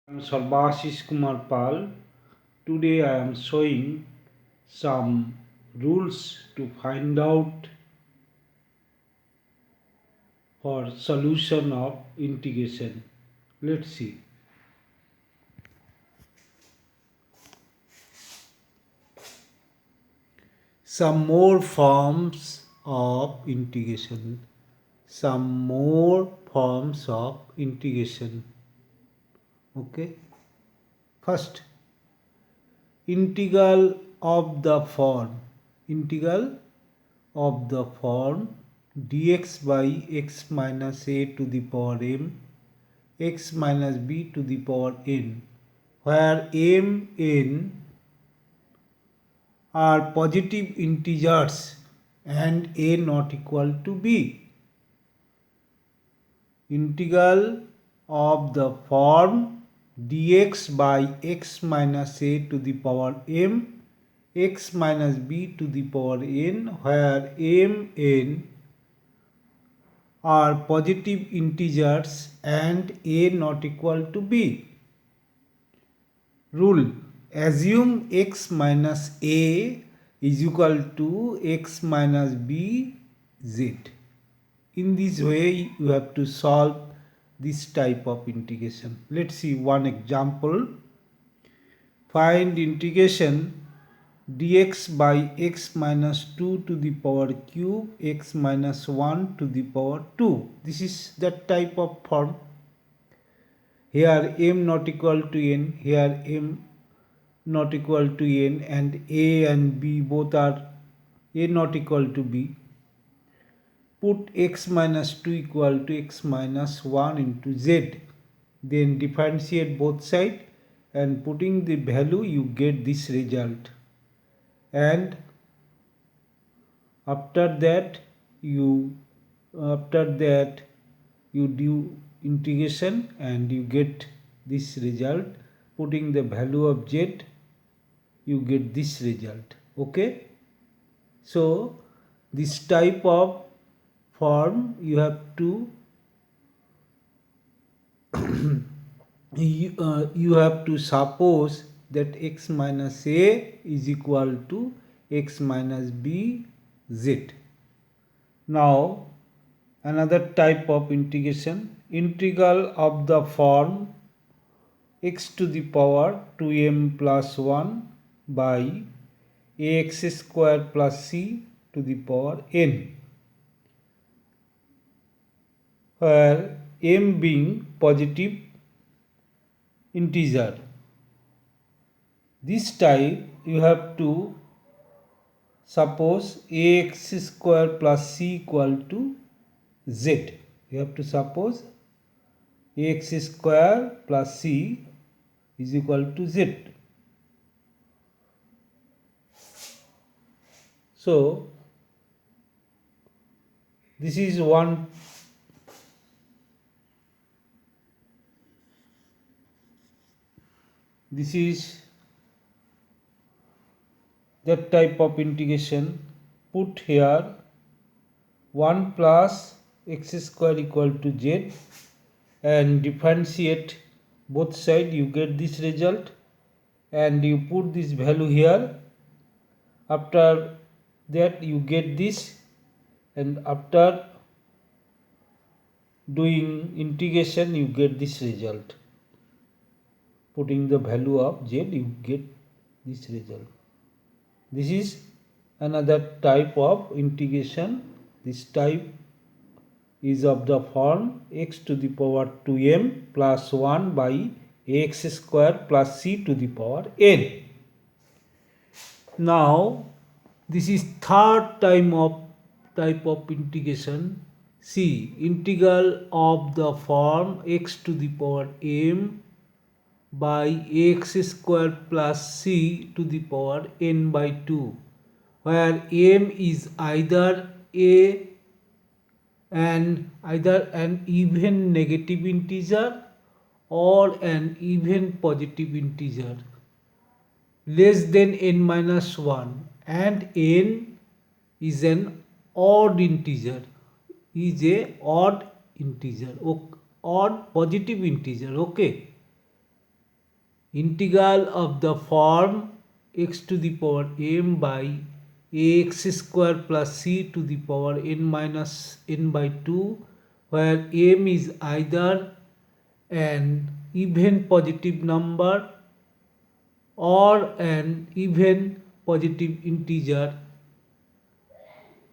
I am Sarvashish Kumar Pal. Today I am showing some rules to find out for solution of integration. Let's see. Some more forms of integration. Some more forms of integration. Okay. First, integral of the form dx by x minus a to the power m x minus b to the power n, where m n are positive integers and a not equal to b. Integral of the form dx by x minus a to the power m x minus b to the power n, where m n are positive integers and a not equal to b. Rule: assume x minus a is equal to x minus b z. In this way you have to solve this type of integration. Let's see one example. Find integration dx by x minus 2 to the power cube x minus 1 to the power 2. This is that type of form. Here m not equal to n, here m not equal to n, and a and b both are a not equal to b. Put x minus 2 equal to x minus 1 into z. Then differentiate both sides, and putting the value you get this result. And after that you do integration and you get this result. Putting the value of z, you get this result. Okay, so this type of form you have to you have to suppose that x minus a is equal to x minus b z. Now another type of integration, integral of the form x to the power 2m plus 1 by ax square plus c to the power n, where m being positive integer. This type you have to suppose ax square plus c equal to z. You have to suppose ax square plus c is equal to z. So this is one that type of integration. Put here 1 plus x square equal to z and differentiate both sides, you get this result, and you put this value here. After that you get this, and after doing integration you get this result. Putting the value of z, you get this result. This is another type of integration. This type is of the form x to the power 2m plus 1 by ax square plus c to the power n. Now this is third type of integration. See, integral of the form x to the power m by ax square plus c to the power n by 2, where m is either an even negative integer or an even positive integer less than n minus 1, and n is an odd integer, odd positive integer. Okay, integral of the form x to the power m by ax square plus c to the power n minus n by 2, where m is either an even positive number or an even positive integer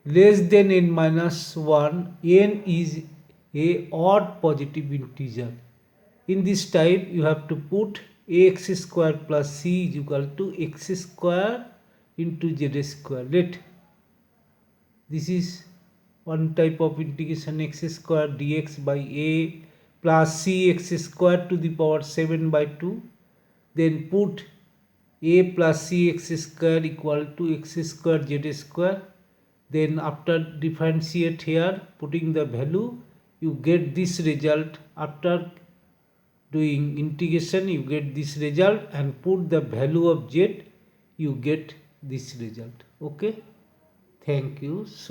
less than n minus 1, n is a odd positive integer. In this type, you have to put ax square plus c is equal to x square into z square. Let this is one type of integration, x square dx by a plus c x square to the power 7 by 2. Then put a plus c x square equal to x square z square. Then after differentiate here, putting the value, you get this result. After doing integration, you get this result, and put the value of z, you get this result. Okay, thank you. So